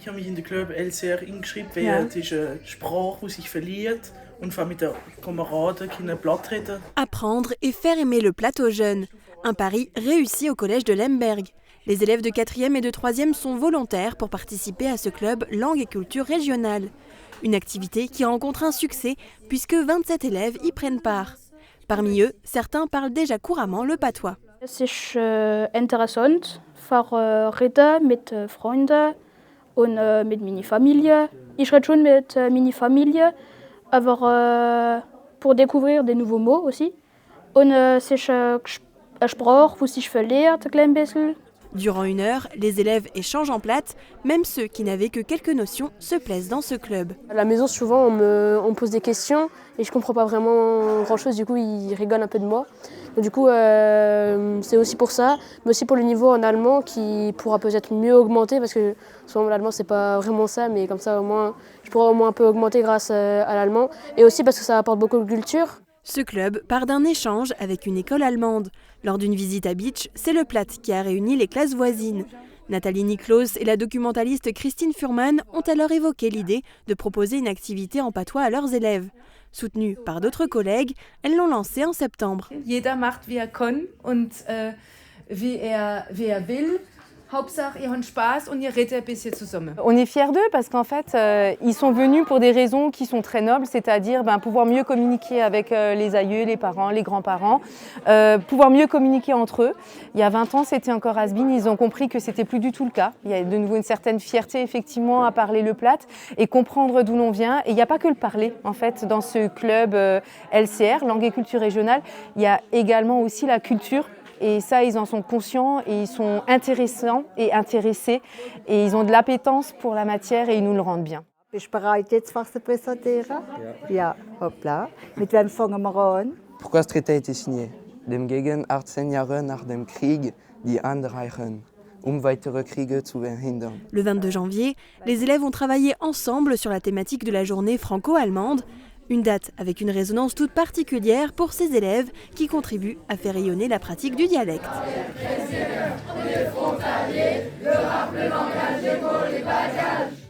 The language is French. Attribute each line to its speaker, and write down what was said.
Speaker 1: Ich habe mich in den Club LCR eingeschrieben, weil es ist eine Sprache, die sich verliert und vor allem mit den Kameraden können Blatt reden.
Speaker 2: Apprendre et faire aimer le platt aux jeunes. Un pari réussi au collège de Lemberg. Les élèves de 4e et de 3e sont volontaires pour participer à ce club langue et culture régionale. Une activité qui rencontre un succès puisque 27 élèves y prennent part. Parmi eux, certains parlent déjà couramment le patois.
Speaker 3: Es ist interessant, für reden mit Freunden und mit meiner Familie. Ich rede schon mit meiner Familie, aber pour découvrir des nouveaux mots aussi. Und es ist eine Sprache, die sich verliert ein klein bisschen.
Speaker 2: Durant 1 heure, les élèves échangent en plate. Même ceux qui n'avaient que quelques notions se plaisent dans ce club.
Speaker 4: À la maison, souvent, on me pose des questions et je ne comprends pas vraiment grand-chose. Du coup, ils rigolent un peu de moi. Donc, du coup, c'est aussi pour ça, mais aussi pour le niveau en allemand qui pourra peut-être mieux augmenter parce que souvent l'allemand, c'est pas vraiment ça, mais comme ça, au moins, je pourrai au moins un peu augmenter grâce à l'allemand. Et aussi parce que ça apporte beaucoup de culture.
Speaker 2: Ce club part d'un échange avec une école allemande. Lors d'une visite à Beach, c'est le Platt qui a réuni les classes voisines. Nathalie Niklaus et la documentaliste Christine Furman ont alors évoqué l'idée de proposer une activité en patois à leurs élèves. Soutenues par d'autres collègues, elles l'ont lancée en septembre.
Speaker 5: Jeder macht wie kann und wie er will. Hauptsache, ihr habt Spaß und ihr redet ein bisschen zusammen.
Speaker 6: On est fiers d'eux parce qu'en fait, ils sont venus pour des raisons qui sont très nobles, c'est-à-dire pouvoir mieux communiquer avec les aïeux, les parents, les grands-parents, pouvoir mieux communiquer entre eux. Il y a 20 ans, c'était encore has-been, ils ont compris que c'était plus du tout le cas. Il y a de nouveau une certaine fierté effectivement à parler le platt et comprendre d'où l'on vient. Et il n'y a pas que le parler en fait dans ce club LCR, langue et culture régionale, il y a également aussi la culture. Et ça, ils en sont conscients et ils sont intéressants et intéressés et ils ont de l'appétence pour la matière et ils nous le rendent bien.
Speaker 7: Bist du bereit, jetzt was zu präsentieren? Ja, hoppla. Mit wem fangen wir an?
Speaker 8: Pourquoi ce traité a été signé? Dem gegen 18 Jahre nach dem Krieg die anreichen, weitere Kriege zu verhindern.
Speaker 2: Le 22 janvier, les élèves ont travaillé ensemble sur la thématique de la journée franco-allemande. Une date avec une résonance toute particulière pour ces élèves qui contribuent à faire rayonner la pratique du dialecte.
Speaker 9: Les frontaliers, le rap, le langage, les mots, les bagages.